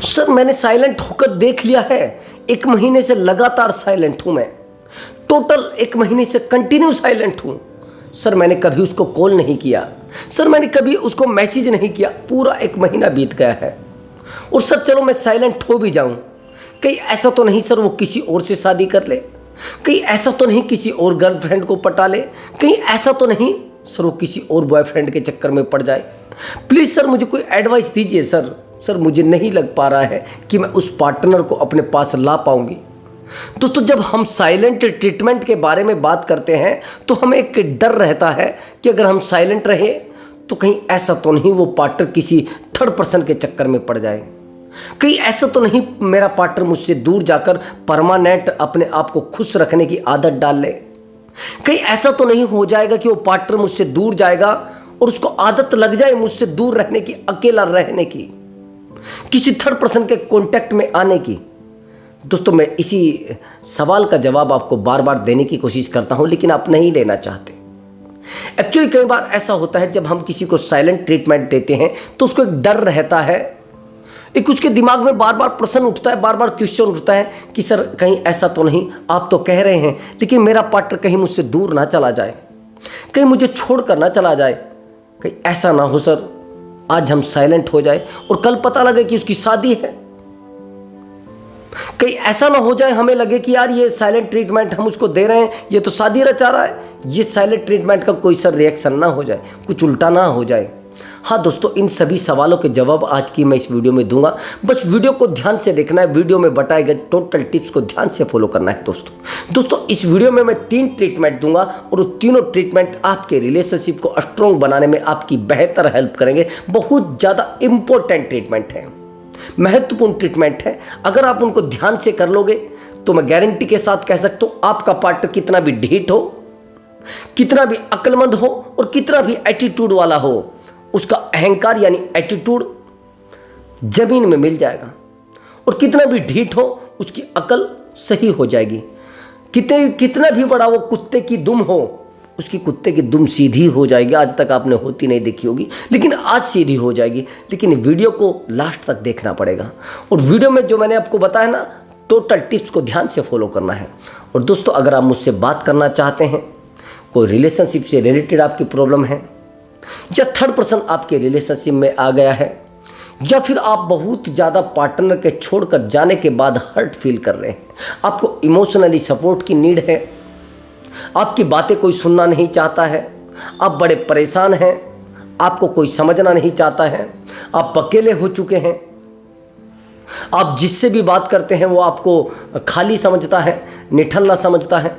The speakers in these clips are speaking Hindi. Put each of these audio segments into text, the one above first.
सर मैंने साइलेंट होकर देख लिया है, 1 महीने से लगातार साइलेंट हूं मैं, टोटल 1 महीने से कंटिन्यू साइलेंट हूं। सर मैंने कभी उसको कॉल नहीं किया, सर मैंने कभी उसको मैसेज नहीं किया, पूरा 1 महीना बीत गया है। और सर चलो मैं साइलेंट हो भी जाऊं, कहीं ऐसा तो नहीं सर वो किसी और से शादी कर ले, कहीं ऐसा तो नहीं किसी और गर्लफ्रेंड को पटा ले, कहीं ऐसा तो नहीं सर वो किसी और बॉयफ्रेंड के चक्कर में पड़ जाए। प्लीज़ सर मुझे कोई एडवाइस दीजिए सर। सर मुझे नहीं लग पा रहा है कि मैं उस पार्टनर को अपने पास ला पाऊंगी। दोस्तों जब हम साइलेंट ट्रीटमेंट के बारे में बात करते हैं तो हमें एक डर रहता है कि अगर हम साइलेंट रहे तो कहीं ऐसा तो नहीं वो पार्टनर किसी थर्ड पर्सन के चक्कर में पड़ जाए, कहीं ऐसा तो नहीं मेरा पार्टनर मुझसे दूर जाकर परमानेंट अपने आप को खुश रखने की आदत डाल ले, कहीं ऐसा तो नहीं हो जाएगा कि वो पार्टनर मुझसे दूर जाएगा और उसको आदत लग जाए मुझसे दूर रहने की, अकेला रहने की, किसी थर्ड पर्सन के कांटेक्ट में आने की। दोस्तों मैं इसी सवाल का जवाब आपको बार बार देने की कोशिश करता हूं लेकिन आप नहीं लेना चाहते। एक्चुअली कई बार ऐसा होता है जब हम किसी को साइलेंट ट्रीटमेंट देते हैं तो उसको एक डर रहता है, एक उसके दिमाग में बार बार प्रश्न उठता है, बार बार क्वेश्चन उठता है कि सर कहीं ऐसा तो नहीं, आप तो कह रहे हैं लेकिन मेरा पार्टनर कहीं मुझसे दूर ना चला जाए, कहीं मुझे छोड़ कर ना चला जाए, कहीं ऐसा ना हो सर आज हम साइलेंट हो जाए और कल पता लगे कि उसकी शादी है, कहीं ऐसा ना हो जाए हमें लगे कि यार ये साइलेंट ट्रीटमेंट हम उसको दे रहे हैं ये तो शादी रचा रहा है, ये साइलेंट ट्रीटमेंट का कोई सर रिएक्शन ना हो जाए, कुछ उल्टा ना हो जाए। हाँ दोस्तों इन सभी सवालों के जवाब आज की मैं इस वीडियो में दूंगा, बस वीडियो को ध्यान से देखना है, वीडियो में बताए गए टोटल टिप्स को ध्यान से फॉलो करना है। दोस्तों इस वीडियो में मैं 3 ट्रीटमेंट दूंगा और वो तीनों ट्रीटमेंट आपके रिलेशनशिप को स्ट्रॉन्ग बनाने में आपकी बेहतर हेल्प करेंगे। बहुत ज़्यादा इंपॉर्टेंट ट्रीटमेंट है, महत्वपूर्ण ट्रीटमेंट है। अगर आप उनको ध्यान से कर लोगे तो मैं गारंटी के साथ कह सकता हूँ आपका पार्टनर कितना भी ढीठ हो, कितना भी अक्लमंद हो और कितना भी एटीट्यूड वाला हो, उसका अहंकार यानी एटीट्यूड जमीन में मिल जाएगा और कितना भी ढीठ हो उसकी अकल सही हो जाएगी। कितना भी बड़ा वो कुत्ते की दुम हो उसकी कुत्ते की दुम सीधी हो जाएगी। आज तक आपने होती नहीं देखी होगी लेकिन आज सीधी हो जाएगी। लेकिन वीडियो को लास्ट तक देखना पड़ेगा और वीडियो में जो मैंने आपको बताया ना टोटल टिप्स को ध्यान से फॉलो करना है। और दोस्तों अगर आप मुझसे बात करना चाहते हैं, कोई रिलेशनशिप से रिलेटेड आपकी प्रॉब्लम है या थर्ड पर्सन आपके रिलेशनशिप में आ गया है या फिर आप बहुत ज़्यादा पार्टनर के छोड़कर जाने के बाद हर्ट फील कर रहे हैं, आपको इमोशनली सपोर्ट की नीड है, आपकी बातें कोई सुनना नहीं चाहता है, आप बड़े परेशान हैं, आपको कोई समझना नहीं चाहता है, आप अकेले हो चुके हैं, आप जिससे भी बात करते हैं वो आपको खाली समझता है, निठल्ला समझता है।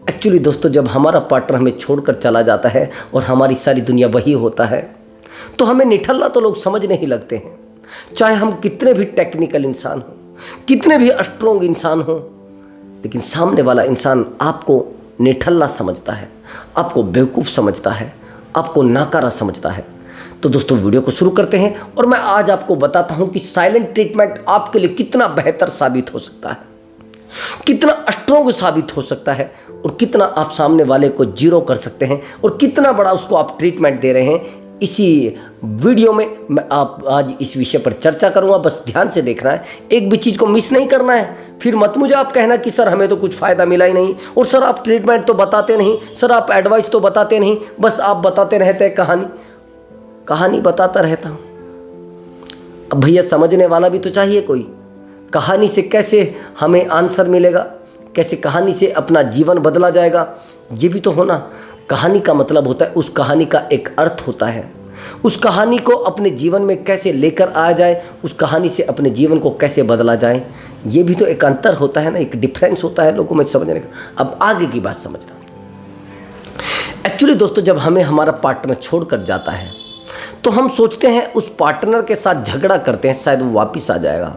एक्चुअली दोस्तों जब हमारा पार्टनर हमें छोड़कर चला जाता है और हमारी सारी दुनिया वही होता है तो हमें निठल्ला तो लोग समझने ही लगते हैं, चाहे हम कितने भी टेक्निकल इंसान हों, कितने भी स्ट्रॉन्ग इंसान हों, लेकिन सामने वाला इंसान आपको निठल्ला समझता है, आपको बेवकूफ़ समझता है, आपको नाकारा समझता है। तो दोस्तों वीडियो को शुरू करते हैं और मैं आज आपको बताता हूं कि साइलेंट ट्रीटमेंट आपके लिए कितना बेहतर साबित हो सकता है, कितना स्ट्रॉन्ग साबित हो सकता है और कितना आप सामने वाले को जीरो कर सकते हैं और कितना बड़ा उसको आप ट्रीटमेंट दे रहे हैं। इसी वीडियो में मैं आप आज इस विषय पर चर्चा करूंगा, बस ध्यान से देखना है, एक भी चीज़ को मिस नहीं करना है। फिर मत मुझे आप कहना कि सर हमें तो कुछ फ़ायदा मिला ही नहीं और सर आप ट्रीटमेंट तो बताते नहीं, सर आप एडवाइस तो बताते नहीं, बस आप बताते रहते हैं, कहानी बताता रहता हूँ। अब भैया समझने वाला भी तो चाहिए कोई, कहानी से कैसे हमें आंसर मिलेगा, कैसे कहानी से अपना जीवन बदला जाएगा, ये भी तो होना। कहानी का मतलब होता है उस कहानी का एक अर्थ होता है, उस कहानी को अपने जीवन में कैसे लेकर आया जाए, उस कहानी से अपने जीवन को कैसे बदला जाए, ये भी तो एक अंतर होता है ना, एक डिफरेंस होता है लोगों में समझने का। अब आगे की बात समझना। एक्चुअली दोस्तों जब हमें हमारा पार्टनर छोड़कर जाता है तो हम सोचते हैं उस पार्टनर के साथ झगड़ा करते हैं शायद वो वापिस आ जाएगा,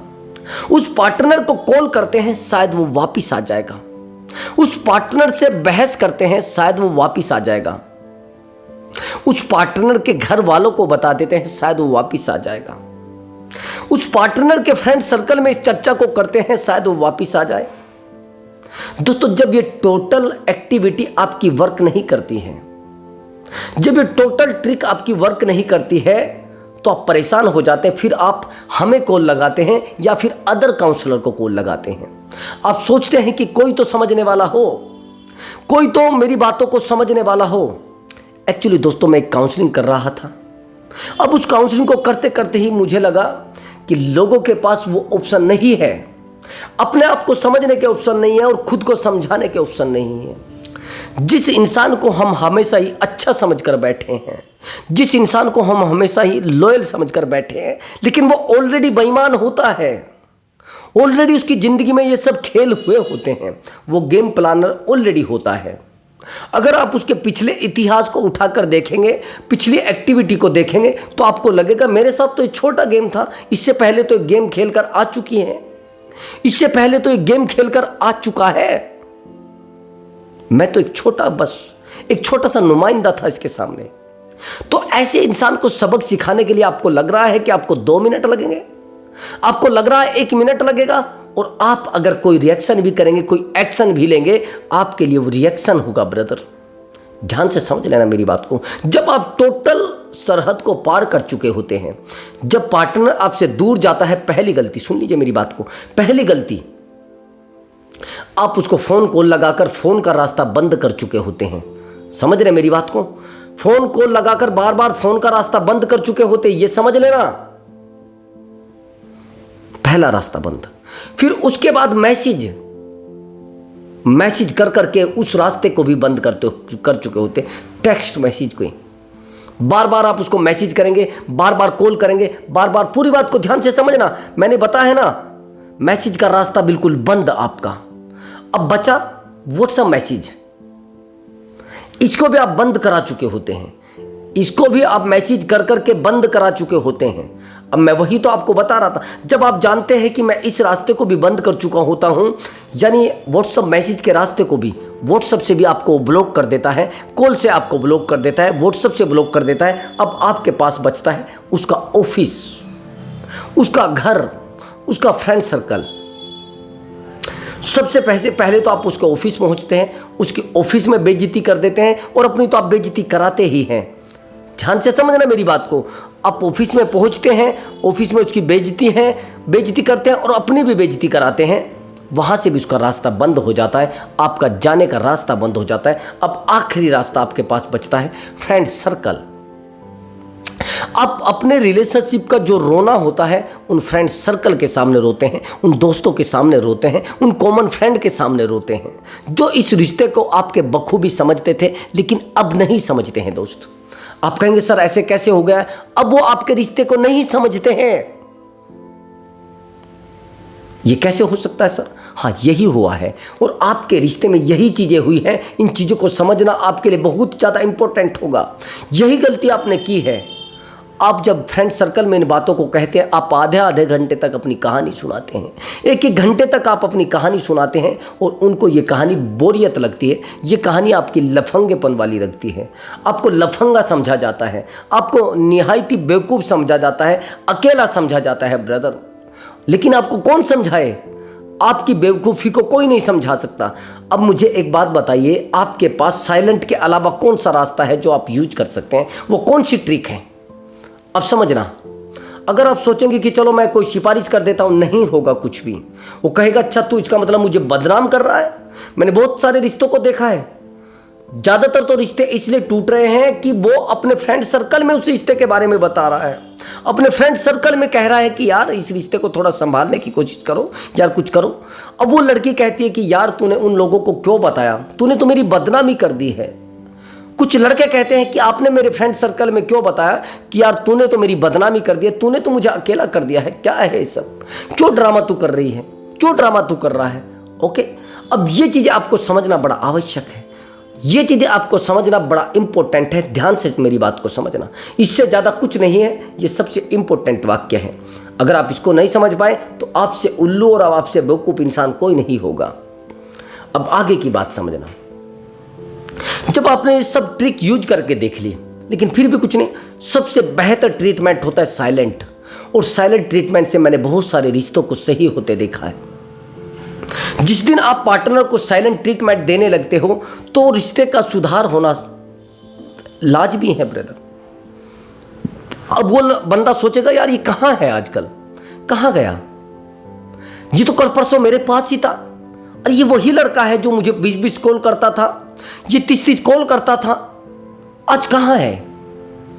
उस पार्टनर को कॉल करते हैं शायद वो वापिस आ जाएगा, उस पार्टनर से बहस करते हैं शायद वो वापिस आ जाएगा, उस पार्टनर के घर वालों को बता देते हैं शायद वो वापिस आ जाएगा, उस पार्टनर के फ्रेंड सर्कल में इस चर्चा को करते हैं शायद वो वापिस आ जाए। दोस्तों जब ये टोटल एक्टिविटी आपकी वर्क नहीं करती है, जब ये टोटल ट्रिक आपकी वर्क नहीं करती है तो आप परेशान हो जाते हैं, फिर आप हमें कॉल लगाते हैं या फिर अदर काउंसलर को कॉल लगाते हैं। आप सोचते हैं कि कोई तो समझने वाला हो, कोई तो मेरी बातों को समझने वाला हो। एक्चुअली दोस्तों, मैं एक काउंसलिंग कर रहा था। अब उस काउंसलिंग को करते करते ही मुझे लगा कि लोगों के पास वो ऑप्शन नहीं है, अपने आप को समझने के ऑप्शन नहीं है और खुद को समझाने के ऑप्शन नहीं है। जिस इंसान को हम हमेशा ही अच्छा समझकर बैठे हैं, जिस इंसान को हम हमेशा ही लॉयल समझकर बैठे हैं, लेकिन वो ऑलरेडी बेईमान होता है, ऑलरेडी उसकी जिंदगी में ये सब खेल हुए होते हैं, वो गेम प्लानर ऑलरेडी होता है। अगर आप उसके पिछले इतिहास को उठाकर देखेंगे, पिछली एक्टिविटी को देखेंगे, तो आपको लगेगा मेरे साथ तो एक छोटा गेम था, इससे पहले तो एक गेम खेलकर आ चुकी है, इससे पहले तो एक गेम खेलकर आ चुका है। मैं तो एक छोटा सा नुमाइंदा था इसके सामने। तो ऐसे इंसान को सबक सिखाने के लिए आपको लग रहा है कि आपको 2 मिनट लगेंगे, आपको लग रहा है 1 मिनट लगेगा, और आप अगर कोई रिएक्शन भी करेंगे, कोई एक्शन भी लेंगे, आपके लिए वो रिएक्शन होगा। ब्रदर, ध्यान से समझ लेना मेरी बात को। जब आप टोटल सरहद को पार कर चुके होते हैं, जब पार्टनर आपसे दूर जाता है, पहली गलती, सुन लीजिए मेरी बात को, पहली गलती, आप उसको फोन कॉल लगाकर फोन का रास्ता बंद कर चुके होते हैं। समझ रहे मेरी बात को? फोन कॉल लगाकर बार बार फोन का रास्ता बंद कर चुके होते, ये समझ लेना, पहला रास्ता बंद। फिर उसके बाद मैसेज कर करके उस रास्ते को भी बंद कर चुके होते, टेक्स्ट मैसेज को। बार बार आप उसको मैसेज करेंगे, बार बार कॉल करेंगे, बार बार, पूरी बात को ध्यान से समझना, मैंने बताया है ना, मैसेज का रास्ता बिल्कुल बंद आपका। अब बचा व्हाट्सएप मैसेज, इसको भी आप बंद करा चुके होते हैं, इसको भी आप मैसेज कर करके बंद करा चुके होते हैं। अब मैं वही तो आपको बता रहा था, जब आप जानते हैं कि मैं इस रास्ते को भी बंद कर चुका होता हूं, यानी व्हाट्सएप मैसेज के रास्ते को भी, व्हाट्सएप से भी आपको ब्लॉक कर देता है, कॉल से आपको ब्लॉक कर देता है, व्हाट्सएप से ब्लॉक कर देता है। अब आपके पास बचता है उसका ऑफिस, उसका घर, उसका फ्रेंड सर्कल। सबसे पहले तो आप उसके ऑफिस पहुंचते हैं, उसकी ऑफिस में बेइज्जती कर देते हैं, और अपनी तो आप बेइज्जती कराते ही हैं। ध्यान से समझना मेरी बात को। आप ऑफिस में पहुंचते हैं, ऑफिस में उसकी बेइज्जती करते हैं और अपनी भी बेइज्जती कराते हैं। वहां से भी उसका रास्ता बंद हो जाता है, आपका जाने का रास्ता बंद हो जाता है। अब आखिरी रास्ता आपके पास बचता है फ्रेंड सर्कल। आप अपने रिलेशनशिप का जो रोना होता है, उन फ्रेंड सर्कल के सामने रोते हैं, उन दोस्तों के सामने रोते हैं, उन कॉमन फ्रेंड के सामने रोते हैं, जो इस रिश्ते को आपके बखूबी समझते थे लेकिन अब नहीं समझते हैं। दोस्त, आप कहेंगे सर ऐसे कैसे हो गया? अब वो आपके रिश्ते को नहीं समझते हैं। ये कैसे हो सकता है सर? हाँ, यही हुआ है, और आपके रिश्ते में यही चीजें हुई हैं। इन चीजों को समझना आपके लिए बहुत ज्यादा इंपॉर्टेंट होगा। यही गलती आपने की है। आप जब फ्रेंड सर्कल में इन बातों को कहते हैं, आप आधे घंटे तक अपनी कहानी सुनाते हैं, 1 घंटे तक आप अपनी कहानी सुनाते हैं, और उनको ये कहानी बोरियत लगती है, ये कहानी आपकी लफंगेपन वाली लगती है, आपको लफंगा समझा जाता है, आपको निहायती बेवकूफ़ समझा जाता है, अकेला समझा जाता है। ब्रदर, लेकिन आपको कौन समझाए? आपकी बेवकूफ़ी को कोई नहीं समझा सकता। अब मुझे एक बात बताइए, आपके पास साइलेंट के अलावा कौन सा रास्ता है जो आप यूज कर सकते हैं? वो कौन सी ट्रिक है? अब समझना। अगर आप सोचेंगे कि चलो मैं कोई सिफारिश कर देता हूं, नहीं होगा कुछ भी। वो कहेगा अच्छा तू इसका मतलब मुझे बदनाम कर रहा है। मैंने बहुत सारे रिश्तों को देखा है, ज़्यादातर तो रिश्ते इसलिए टूट रहे हैं कि वो अपने फ्रेंड सर्कल में उस रिश्ते के बारे में बता रहा है, अपने फ्रेंड सर्कल में कह रहा है कि यार इस रिश्ते को थोड़ा संभालने की कोशिश करो, यार कुछ करो। अब वो लड़की कहती है कि यार तूने उन लोगों को क्यों बताया, तूने तो मेरी बदनामी कर दी है। कुछ लड़के कहते हैं कि आपने मेरे फ्रेंड सर्कल में क्यों बताया कि यार तूने तो मेरी बदनामी कर दिया, तूने तो मुझे अकेला कर दिया है। क्या है ये सब? क्यों ड्रामा तू कर रही है, क्यों ड्रामा तू कर रहा है? ओके, अब ये चीज़ें आपको समझना बड़ा आवश्यक है, ये चीज़ें आपको समझना बड़ा इंपॉर्टेंट है। ध्यान से मेरी बात को समझना, इससे ज़्यादा कुछ नहीं है, ये सबसे इंपॉर्टेंट वाक्य है। अगर आप इसको नहीं समझ पाए तो आपसे उल्लू और आपसे बेवकूफ़ इंसान कोई नहीं होगा। अब आगे की बात समझना। जब आपने ये सब ट्रिक यूज करके देख ली लेकिन फिर भी कुछ नहीं, सबसे बेहतर ट्रीटमेंट होता है साइलेंट, और साइलेंट ट्रीटमेंट से मैंने बहुत सारे रिश्तों को सही होते देखा है। जिस दिन आप पार्टनर को साइलेंट ट्रीटमेंट देने लगते हो तो रिश्ते का सुधार होना लाजमी है ब्रदर। अब वो बंदा सोचेगा यार ये कहाँ है आजकल, कहाँ गया, ये तो कल परसों मेरे पास ही था, अरे ये वही लड़का है जो मुझे 20-20 कॉल करता था, ये 30-30 कॉल करता था, आज कहाँ है,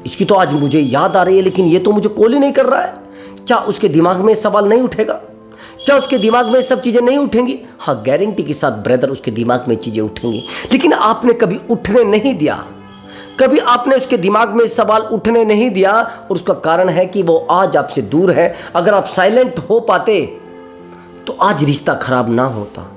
इसकी तो आज मुझे याद आ रही है लेकिन ये तो मुझे कॉल ही नहीं कर रहा है। क्या उसके दिमाग में सवाल नहीं उठेगा? क्या उसके दिमाग में सब चीज़ें नहीं उठेंगी? हाँ, गारंटी के साथ ब्रदर उसके दिमाग में चीज़ें उठेंगी, लेकिन आपने कभी उठने नहीं दिया, कभी आपने उसके दिमाग में सवाल उठने नहीं दिया, और उसका कारण है कि वो आज आपसे दूर है। अगर आप साइलेंट हो पाते तो आज रिश्ता खराब ना होता,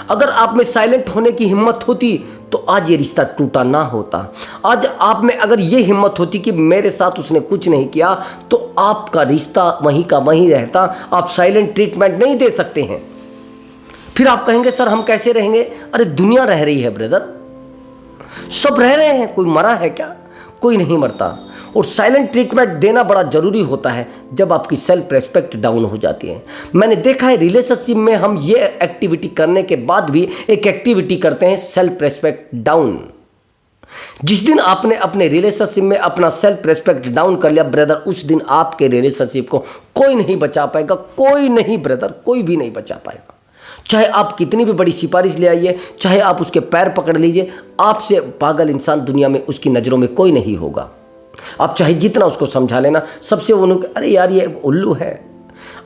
अगर आप में साइलेंट होने की हिम्मत होती तो आज ये रिश्ता टूटा ना होता। आज आप में अगर ये हिम्मत होती कि मेरे साथ उसने कुछ नहीं किया, तो आपका रिश्ता वहीं का वहीं रहता। आप साइलेंट ट्रीटमेंट नहीं दे सकते हैं। फिर आप कहेंगे सर हम कैसे रहेंगे? अरे दुनिया रह रही है ब्रदर, सब रह रहे हैं, कोई मरा है क्या? कोई नहीं मरता। और साइलेंट ट्रीटमेंट देना बड़ा ज़रूरी होता है जब आपकी सेल्फ रेस्पेक्ट डाउन हो जाती है। मैंने देखा है रिलेशनशिप में हम ये एक्टिविटी करने के बाद भी एक एक्टिविटी करते हैं, सेल्फ रेस्पेक्ट डाउन। जिस दिन आपने अपने रिलेशनशिप में अपना सेल्फ रेस्पेक्ट डाउन कर लिया ब्रदर, उस दिन आपके रिलेशनशिप को कोई नहीं बचा पाएगा, कोई नहीं ब्रदर, कोई भी नहीं बचा पाएगा। चाहे आप कितनी भी बड़ी सिफारिश ले आइए, चाहे आप उसके पैर पकड़ लीजिए, आपसे पागल इंसान दुनिया में उसकी नज़रों में कोई नहीं होगा। आप चाहे जितना उसको समझा लेना, सबसे वो अरे यार ये उल्लू है,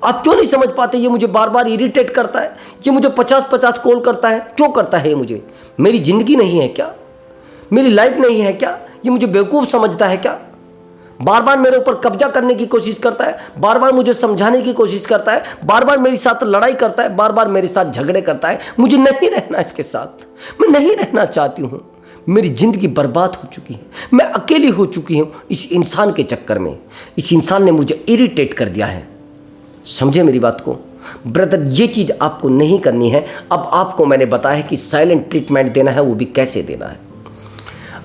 आप क्यों नहीं समझ पाते, ये मुझे बार बार इरिटेट करता है, ये मुझे 50-50 कॉल करता है, क्यों करता है ये मुझे? मेरी ज़िंदगी नहीं है क्या? मेरी लाइफ नहीं है क्या? ये मुझे बेवकूफ़ समझता है क्या? बार बार मेरे ऊपर कब्जा करने की कोशिश करता है, बार बार मुझे समझाने की कोशिश करता है, बार बार मेरे साथ लड़ाई करता है, बार बार मेरे साथ झगड़े करता है। मुझे नहीं रहना इसके साथ, मैं नहीं रहना चाहती हूँ। मेरी ज़िंदगी बर्बाद हो चुकी है, मैं अकेली हो चुकी हूँ इस इंसान के चक्कर में। इस इंसान ने मुझे इरिटेट कर दिया है। समझे मेरी बात को ब्रदर? ये चीज़ आपको नहीं करनी है। अब आपको मैंने बताया है कि साइलेंट ट्रीटमेंट देना है, वो भी कैसे देना है।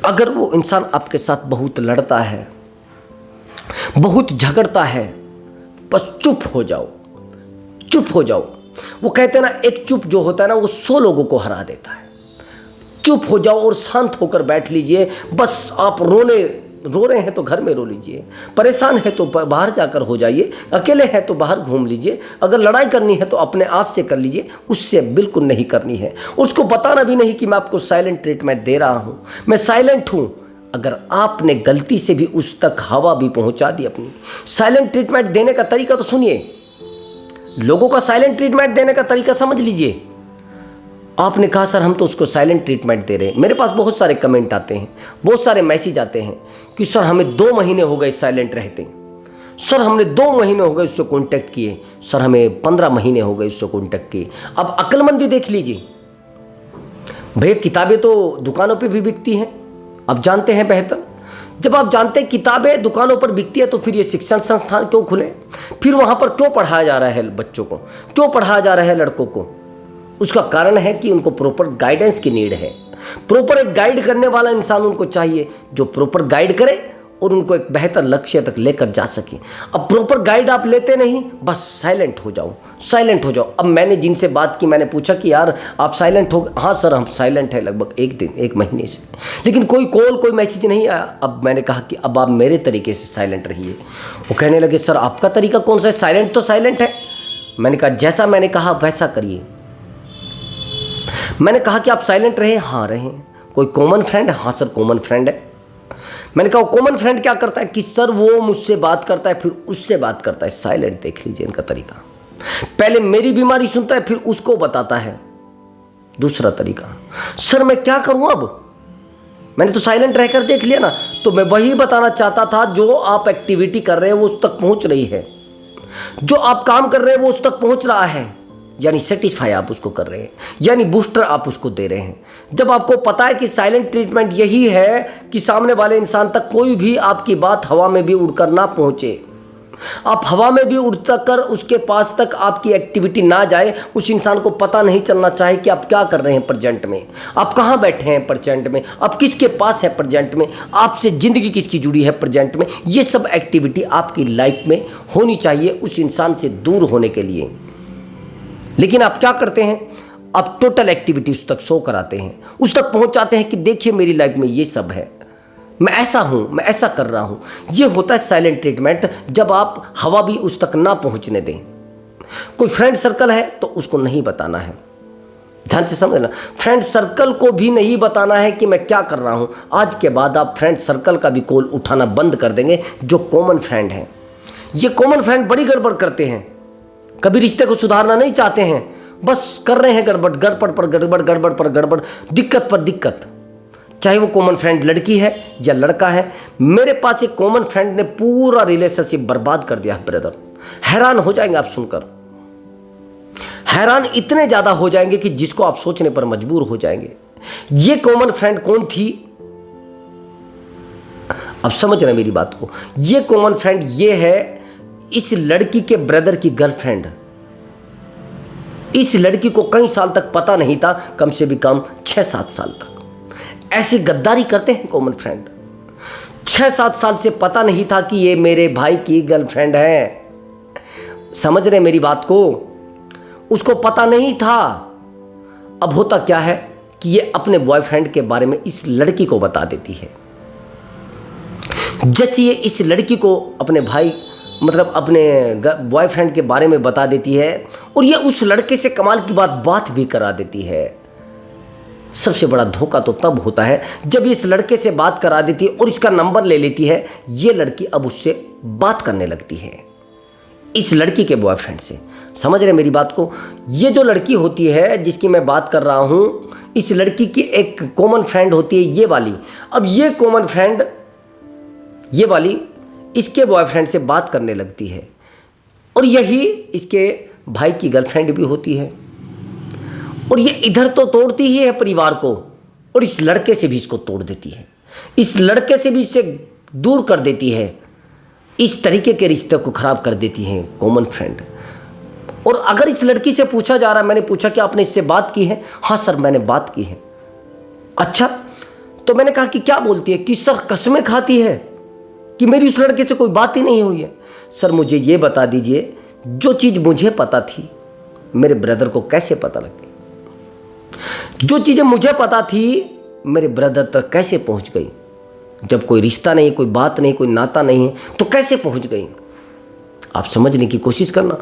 अगर वो इंसान आपके साथ बहुत लड़ता है, बहुत झगड़ता है, बस चुप हो जाओ, चुप हो जाओ। वो कहते हैं ना, एक चुप जो होता है ना, वो 100 लोगों को हरा देता है। चुप हो जाओ और शांत होकर बैठ लीजिए। बस आप रो रहे हैं तो घर में रो लीजिए, परेशान है तो बाहर जाकर हो जाइए, अकेले हैं तो बाहर घूम लीजिए, अगर लड़ाई करनी है तो अपने आप से कर लीजिए, उससे बिल्कुल नहीं करनी है। उसको बताना भी नहीं कि मैं आपको साइलेंट ट्रीटमेंट दे रहा हूँ, मैं साइलेंट हूँ। अगर आपने गलती से भी उस तक हवा भी पहुँचा दी अपनी, साइलेंट ट्रीटमेंट देने का तरीका तो सुनिए, लोगों का साइलेंट ट्रीटमेंट देने का तरीका समझ लीजिए। आपने कहा सर हम तो उसको साइलेंट ट्रीटमेंट दे रहे हैं। मेरे पास बहुत सारे कमेंट आते हैं, बहुत सारे मैसेज आते हैं कि सर हमें 2 महीने हो गए साइलेंट रहते, सर हमने 2 महीने हो गए उससे कांटेक्ट किए, सर हमें 15 महीने हो गए उससे कांटेक्ट किए। अब अक्लमंदी देख लीजिए भैया, किताबें तो दुकानों पे भी बिकती हैं, आप जानते हैं बेहतर। जब आप जानते हैं किताबें दुकानों पर बिकती है तो फिर ये शिक्षण संस्थान क्यों खुले? फिर वहाँ पर क्यों पढ़ाया जा रहा है बच्चों को, क्यों पढ़ाया जा रहा है लड़कों को? उसका कारण है कि उनको प्रॉपर गाइडेंस की नीड है। प्रॉपर एक गाइड करने वाला इंसान उनको चाहिए जो प्रॉपर गाइड करे और उनको एक बेहतर लक्ष्य तक लेकर जा सके। अब प्रॉपर गाइड आप लेते नहीं, बस साइलेंट हो जाओ, साइलेंट हो जाओ। अब मैंने जिनसे बात की, मैंने पूछा कि यार आप साइलेंट हो? हाँ सर हम साइलेंट है लगभग 1 महीने से, लेकिन कोई कॉल कोई मैसेज नहीं आया। अब मैंने कहा कि अब आप मेरे तरीके से साइलेंट रहिए। वो कहने लगे सर आपका तरीका कौन सा है? साइलेंट तो साइलेंट है। मैंने कहा जैसा मैंने कहा वैसा करिए। मैंने कहा कि आप साइलेंट रहे? हाँ रहे। कोई कॉमन फ्रेंड? हाँ सर कॉमन फ्रेंड है। मैंने कहा कॉमन फ्रेंड क्या करता है कि सर वो मुझसे बात करता है फिर उससे बात करता है। साइलेंट देख लीजिए इनका तरीका, पहले मेरी बीमारी सुनता है फिर उसको बताता है। दूसरा तरीका, सर मैं क्या करूं अब, मैंने तो साइलेंट रहकर देख लिया ना। तो मैं वही बताना चाहता था, जो आप एक्टिविटी कर रहे हैं वो उस तक पहुंच रही है, जो आप काम कर रहे हैं वो उस तक पहुंच रहा है, यानी सेटिस्फाई आप उसको कर रहे हैं, यानी बूस्टर आप उसको दे रहे हैं। जब आपको पता है कि साइलेंट ट्रीटमेंट यही है कि सामने वाले इंसान तक कोई भी आपकी बात हवा में भी उड़कर ना पहुंचे, आप हवा में भी उड़ता कर उसके पास तक आपकी एक्टिविटी ना जाए, उस इंसान को पता नहीं चलना चाहिए कि आप क्या कर रहे हैं प्रेजेंट में, आप कहाँ बैठे हैं प्रेजेंट में, आप किसके पास है प्रेजेंट में, आपसे ज़िंदगी किसकी जुड़ी है प्रेजेंट में। ये सब एक्टिविटी आपकी लाइफ में होनी चाहिए उस इंसान से दूर होने के लिए। लेकिन आप क्या करते हैं, आप टोटल एक्टिविटी उस तक शो कराते हैं, उस तक पहुंचाते हैं कि देखिए मेरी लाइफ में ये सब है। मैं ऐसा हूं, मैं ऐसा कर रहा हूं। ये होता है साइलेंट ट्रीटमेंट, जब आप हवा भी उस तक ना पहुंचने दें। कोई फ्रेंड सर्कल है तो उसको नहीं बताना है, ध्यान से समझना। फ्रेंड सर्कल को भी नहीं बताना है कि मैं क्या कर रहा हूं। आज के बाद आप फ्रेंड सर्कल का भी कॉल उठाना बंद कर देंगे जो कॉमन फ्रेंड हैं। ये कॉमन फ्रेंड बड़ी गड़बड़ करते हैं, कभी रिश्ते को सुधारना नहीं चाहते हैं, बस कर रहे हैं गड़बड़, गड़बड़ पर गड़बड़, गड़बड़ पर गड़बड़, दिक्कत पर दिक्कत। चाहे वो कॉमन फ्रेंड लड़की है या लड़का है। मेरे पास एक कॉमन फ्रेंड ने पूरा रिलेशनशिप बर्बाद कर दिया ब्रदर। हैरान हो जाएंगे आप सुनकर, हैरान इतने ज्यादा हो जाएंगे कि जिसको आप सोचने पर मजबूर हो जाएंगे। ये कॉमन फ्रेंड कौन थी, अब समझ रहे मेरी बात को। ये कॉमन फ्रेंड ये है इस लड़की के ब्रदर की गर्लफ्रेंड। इस लड़की को कई साल तक पता नहीं था, कम से भी कम 6-7 साल तक। ऐसी गद्दारी करते हैं कॉमन फ्रेंड। 6-7 साल से पता नहीं था कि ये मेरे भाई की गर्लफ्रेंड है। समझ रहे मेरी बात को, उसको पता नहीं था। अब होता क्या है कि ये अपने बॉयफ्रेंड के बारे में इस लड़की को बता देती है। जैसे ये इस लड़की को अपने भाई मतलब अपने बॉयफ्रेंड के बारे में बता देती है, और ये उस लड़के से कमाल की बात भी करा देती है। सबसे बड़ा धोखा तो तब होता है जब ये इस लड़के से बात करा देती है और इसका नंबर ले लेती है। ये लड़की अब उससे बात करने लगती है, इस लड़की के बॉयफ्रेंड से। समझ रहे मेरी बात को। ये जो लड़की होती है जिसकी मैं बात कर रहा हूं, इस लड़की की एक कॉमन फ्रेंड होती है ये वाली। अब ये कॉमन फ्रेंड ये वाली इसके बॉयफ्रेंड से बात करने लगती है, और यही इसके भाई की गर्लफ्रेंड भी होती है। और ये इधर तो तोड़ती ही है परिवार को, और इस लड़के से भी इसको तोड़ देती है, इस लड़के से भी इसे दूर कर देती है। इस तरीके के रिश्ते को खराब कर देती है कॉमन फ्रेंड। और अगर इस लड़की से पूछा जा रहा है, मैंने पूछा कि आपने इससे बात की है? हाँ सर मैंने बात की है। अच्छा, तो मैंने कहा कि क्या बोलती है? कि सर कसमें खाती है कि मेरी उस लड़के से कोई बात ही नहीं हुई है। सर मुझे ये बता दीजिए, जो चीज़ मुझे पता थी मेरे ब्रदर को कैसे पता लग गई? जो चीज़ें मुझे पता थी मेरे ब्रदर तक कैसे पहुंच गई? जब कोई रिश्ता नहीं, कोई बात नहीं, कोई नाता नहीं है, तो कैसे पहुंच गई? आप समझने की कोशिश करना।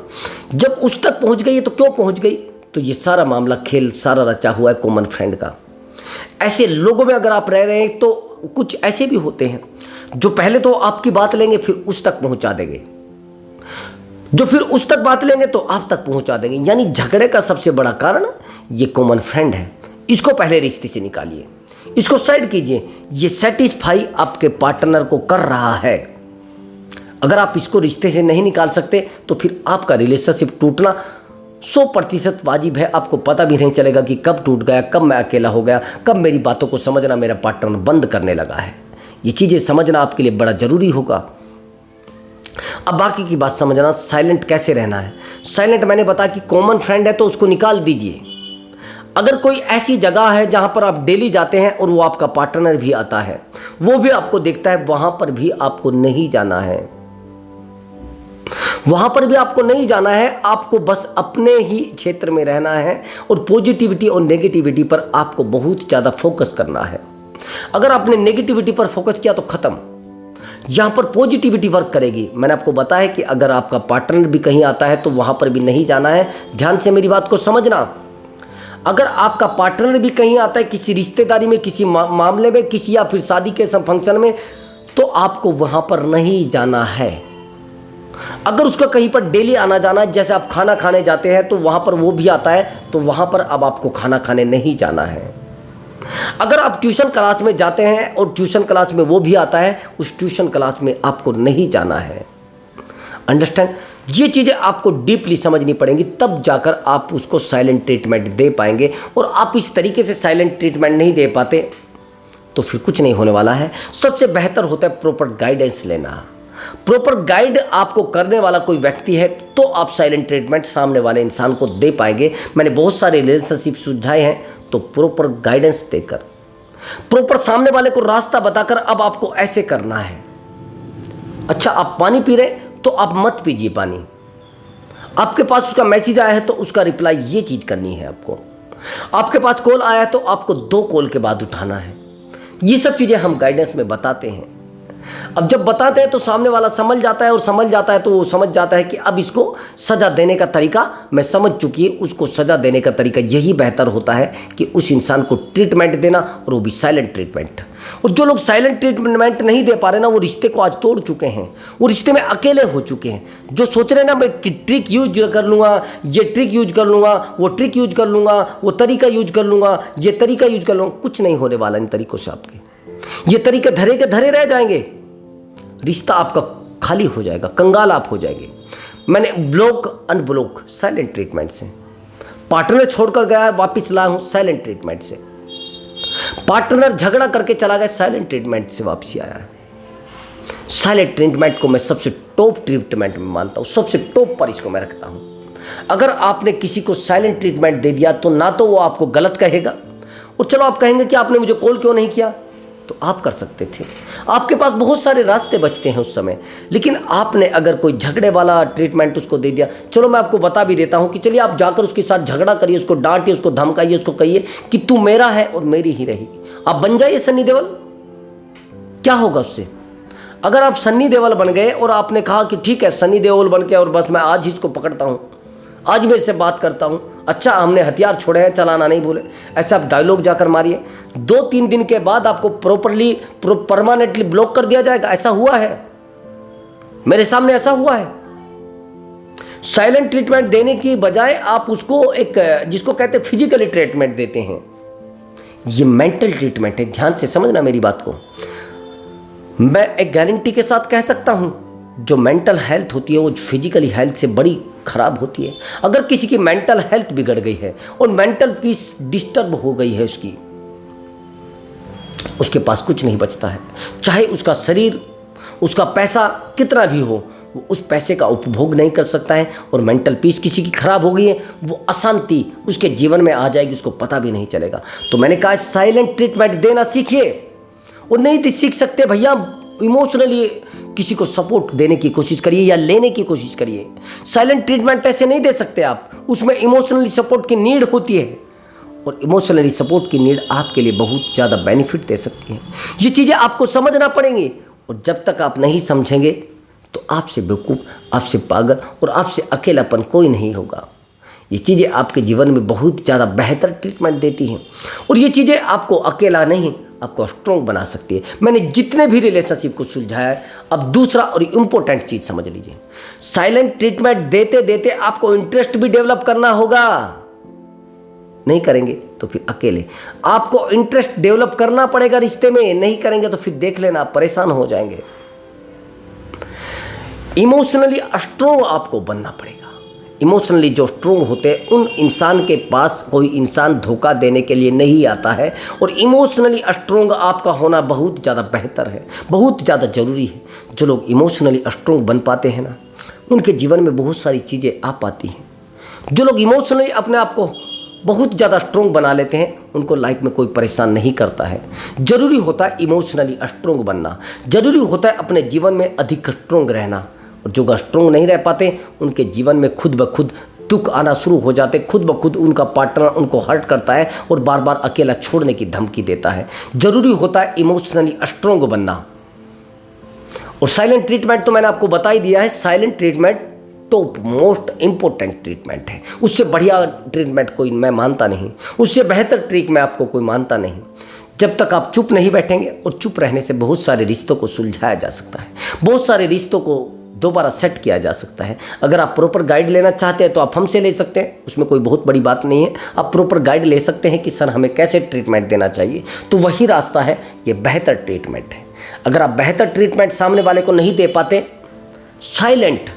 जब उस तक पहुंच गई है तो क्यों पहुंच गई? तो ये सारा मामला खेल सारा रचा हुआ है कॉमन फ्रेंड का। ऐसे लोगों में अगर आप रह रहे हैं तो कुछ ऐसे भी होते हैं जो पहले तो आपकी बात लेंगे फिर उस तक पहुंचा देंगे, जो फिर उस तक बात लेंगे तो आप तक पहुंचा देंगे। यानी झगड़े का सबसे बड़ा कारण ये कॉमन फ्रेंड है। इसको पहले रिश्ते से निकालिए, इसको साइड कीजिए। ये सेटिस्फाई आपके पार्टनर को कर रहा है। अगर आप इसको रिश्ते से नहीं निकाल सकते तो फिर आपका रिलेशनशिप टूटना 100% वाजिब है। आपको पता भी नहीं चलेगा कि कब टूट गया, कब मैं अकेला हो गया, कब मेरी बातों को समझना मेरा पार्टनर बंद करने लगा है। ये चीज़ें समझना आपके लिए बड़ा ज़रूरी होगा। अब बाकी की बात समझना, साइलेंट कैसे रहना है। साइलेंट मैंने बताया कि कॉमन फ्रेंड है तो उसको निकाल दीजिए। अगर कोई ऐसी जगह है जहाँ पर आप डेली जाते हैं और वो आपका पार्टनर भी आता है, वो भी आपको देखता है, वहाँ पर भी आपको नहीं जाना है। वहां पर भी आपको नहीं जाना है। आपको बस अपने ही क्षेत्र में रहना है और पॉजिटिविटी और नेगेटिविटी पर आपको बहुत ज़्यादा फोकस करना है। अगर आपने नेगेटिविटी पर फोकस किया तो खत्म। यहां पर पॉजिटिविटी वर्क करेगी। मैंने आपको बताया कि अगर आपका पार्टनर भी कहीं आता है तो वहां पर भी नहीं जाना है। ध्यान से मेरी बात को समझना। अगर आपका पार्टनर भी कहीं आता है किसी रिश्तेदारी में, किसी मामले में, किसी या फिर शादी के फंक्शन में, तो आपको वहां पर नहीं जाना है। अगर उसका कहीं पर डेली आना जाना है, जैसे आप खाना खाने जाते हैं तो वहां पर वो भी आता है, तो वहां पर अब आपको खाना खाने नहीं जाना है। अगर आप ट्यूशन क्लास में जाते हैं और ट्यूशन क्लास में वो भी आता है, उस ट्यूशन क्लास में आपको नहीं जाना है। अंडरस्टैंड? ये चीज़ें आपको डीपली समझनी पड़ेंगी, तब जाकर आप उसको साइलेंट ट्रीटमेंट दे पाएंगे। और आप इस तरीके से साइलेंट ट्रीटमेंट नहीं दे पाते तो फिर कुछ नहीं होने वाला है। सबसे बेहतर होता है प्रॉपर गाइडेंस लेना। प्रॉपर गाइड आपको करने वाला कोई व्यक्ति है तो आप साइलेंट ट्रीटमेंट सामने वाले इंसान को दे पाएंगे। मैंने बहुत सारे रिलेशनशिप सुझाए हैं, तो प्रॉपर गाइडेंस देकर, प्रॉपर सामने वाले को रास्ता बताकर अब आपको ऐसे करना है। अच्छा, आप पानी पी रहे तो आप मत पीजिए पानी। आपके पास उसका मैसेज आया है तो उसका रिप्लाई ये चीज़ करनी है आपको। आपके पास कॉल आया है तो आपको 2 कॉल के बाद उठाना है। ये सब चीज़ें हम गाइडेंस में बताते हैं। अब जब बताते हैं तो सामने वाला समझ जाता है, और समझ जाता है तो वो समझ जाता है कि अब इसको सज़ा देने का तरीका मैं समझ चुकी है। उसको सज़ा देने का तरीका यही बेहतर होता है कि उस इंसान को ट्रीटमेंट देना, और वो भी साइलेंट ट्रीटमेंट। और जो लोग साइलेंट ट्रीटमेंट नहीं दे पा रहे ना, वो रिश्ते को आज तोड़ चुके हैं, वो रिश्ते में अकेले हो चुके हैं। जो सोच रहे हैं ना मैं कि ट्रिक यूज कर लूँगा, ये ट्रिक यूज कर लूँगा, वो ट्रिक यूज कर लूँगा, वो तरीका यूज कर लूँगा, ये तरीका यूज कर लूँगा, कुछ नहीं होने वाला इन तरीकों से। आपके ये तरीके धरे के धरे रह जाएंगे, रिश्ता आपका खाली हो जाएगा, कंगाल आप हो जाएंगे। मैंने ब्लॉक अनब्लॉक साइलेंट ट्रीटमेंट से, पार्टनर छोड़कर गया वापिस लाया हूं साइलेंट ट्रीटमेंट से, पार्टनर झगड़ा करके चला गया साइलेंट ट्रीटमेंट से वापसी आया है। साइलेंट ट्रीटमेंट को मैं सबसे टॉप ट्रीटमेंट में मानता हूं, सबसे टॉप पर इसको मैं रखता हूं। अगर आपने किसी को साइलेंट ट्रीटमेंट दे दिया तो ना तो वो आपको गलत कहेगा, और चलो आप कहेंगे कि आपने मुझे कॉल क्यों नहीं किया, तो आप कर सकते थे, आपके पास बहुत सारे रास्ते बचते हैं उस समय। लेकिन आपने अगर कोई झगड़े वाला ट्रीटमेंट उसको दे दिया, चलो मैं आपको बता भी देता हूं कि चलिए आप जाकर उसके साथ झगड़ा करिए, उसको डांटिए, उसको धमकाइए, उसको कहिए कि तू मेरा है और मेरी ही रहेगी। आप बन जाइए सन्नी देओल, क्या होगा उससे? अगर आप सन्नी देओल बन गए और आपने कहा कि ठीक है सन्नी देओल बन के और बस मैं आज ही इसको पकड़ता हूं, आज मैं इससे बात करता हूं, अच्छा हमने हथियार छोड़े हैं, चलाना नहीं भूले, ऐसे आप डायलॉग जाकर मारिए, 2-3 दिन के बाद आपको परमानेंटली ब्लॉक कर दिया जाएगा। ऐसा हुआ है, मेरे सामने ऐसा हुआ है। साइलेंट ट्रीटमेंट देने की बजाय आप उसको एक जिसको कहते हैं फिजिकली ट्रीटमेंट देते हैं, ये मेंटल ट्रीटमेंट है। ध्यान से समझना मेरी बात को, मैं एक गारंटी के साथ कह सकता हूं, जो मेंटल हेल्थ होती है वो फिजिकली हेल्थ से बड़ी खराब होती है। अगर किसी की मेंटल हेल्थ बिगड़ गई है और मेंटल पीस डिस्टर्ब हो गई है उसकी, उसके पास कुछ नहीं बचता है। चाहे उसका शरीर, उसका पैसा कितना भी हो, वो उस पैसे का उपभोग नहीं कर सकता है। और मेंटल पीस किसी की खराब हो गई है, वो अशांति उसके जीवन में आ जाएगी, उसको पता भी नहीं चलेगा। तो मैंने कहा साइलेंट ट्रीटमेंट देना सीखिए, और नहीं तो सीख सकते भैया इमोशनली किसी को सपोर्ट देने की कोशिश करिए या लेने की कोशिश करिए। साइलेंट ट्रीटमेंट ऐसे नहीं दे सकते आप, उसमें इमोशनली सपोर्ट की नीड होती है, और इमोशनली सपोर्ट की नीड आपके लिए बहुत ज़्यादा बेनिफिट दे सकती है। ये चीज़ें आपको समझना पड़ेंगी, और जब तक आप नहीं समझेंगे तो आपसे बेवकूफ़, आपसे पागल और आपसे अकेलापन कोई नहीं होगा। ये चीज़ें आपके जीवन में बहुत ज़्यादा बेहतर ट्रीटमेंट देती हैं, और ये चीज़ें आपको अकेला नहीं, आपको स्ट्रॉन्ग बना सकती है। मैंने जितने भी रिलेशनशिप को सुलझाया है, अब दूसरा और इम्पोर्टेंट चीज़ समझ लीजिए, साइलेंट ट्रीटमेंट देते देते आपको इंटरेस्ट भी डेवलप करना होगा। नहीं करेंगे तो फिर अकेले, आपको इंटरेस्ट डेवलप करना पड़ेगा रिश्ते में, नहीं करेंगे तो फिर देख लेना आप परेशान हो जाएंगे। इमोशनली स्ट्रॉन्ग आपको बनना पड़ेगा। इमोशनली जो स्ट्रॉन्ग होते हैं उन इंसान के पास कोई इंसान धोखा देने के लिए नहीं आता है, और इमोशनली स्ट्रॉन्ग आपका होना बहुत ज़्यादा बेहतर है, बहुत ज़्यादा ज़रूरी है। जो लोग इमोशनली स्ट्रॉन्ग बन पाते हैं ना, उनके जीवन में बहुत सारी चीज़ें आ पाती हैं। जो लोग इमोशनली अपने आप को बहुत ज़्यादा स्ट्रॉन्ग बना लेते हैं, उनको लाइफ में कोई परेशान नहीं करता है। ज़रूरी होता है इमोशनली स्ट्रॉन्ग बनना, ज़रूरी होता है अपने जीवन में अधिक स्ट्रॉन्ग रहना। और जो स्ट्रॉन्ग नहीं रह पाते, उनके जीवन में खुद ब खुद दुख आना शुरू हो जाते, खुद ब खुद उनका पार्टनर उनको हर्ट करता है और बार बार अकेला छोड़ने की धमकी देता है। ज़रूरी होता है इमोशनली स्ट्रॉन्ग बनना। और साइलेंट ट्रीटमेंट तो मैंने आपको बता ही दिया है, silent treatment top most important treatment है। उससे बढ़िया ट्रीटमेंट कोई मैं मानता नहीं, उससे बेहतर ट्रीट मैं आपको कोई मानता नहीं। जब तक आप चुप नहीं बैठेंगे, और चुप रहने से बहुत सारे रिश्तों को सुलझाया जा सकता है, बहुत सारे रिश्तों को दोबारा सेट किया जा सकता है। अगर आप प्रॉपर गाइड लेना चाहते हैं तो आप हमसे ले सकते हैं, उसमें कोई बहुत बड़ी बात नहीं है। आप प्रॉपर गाइड ले सकते हैं कि सर हमें कैसे ट्रीटमेंट देना चाहिए, तो वही रास्ता है, ये बेहतर ट्रीटमेंट है। अगर आप बेहतर ट्रीटमेंट सामने वाले को नहीं दे पाते, साइलेंट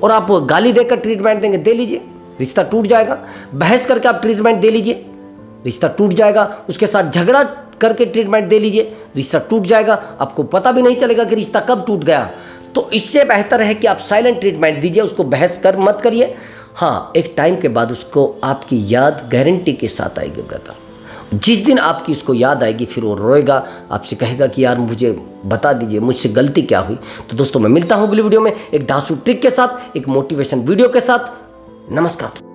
और आप गाली देकर ट्रीटमेंट देंगे, दे लीजिए, रिश्ता टूट जाएगा। बहस करके आप ट्रीटमेंट दे लीजिए, रिश्ता टूट जाएगा। उसके साथ झगड़ा करके ट्रीटमेंट दे लीजिए, रिश्ता टूट जाएगा, आपको पता भी नहीं चलेगा कि रिश्ता कब टूट गया। तो इससे बेहतर है कि आप साइलेंट ट्रीटमेंट दीजिए, उसको बहस कर मत करिए। हाँ, एक टाइम के बाद उसको आपकी याद गारंटी के साथ आएगी ब्रदर। जिस दिन आपकी उसको याद आएगी, फिर वो रोएगा, आपसे कहेगा कि यार मुझे बता दीजिए मुझसे गलती क्या हुई। तो दोस्तों मैं मिलता हूँ अगली वीडियो में एक धांसू ट्रिक के साथ, एक मोटिवेशन वीडियो के साथ। नमस्कार।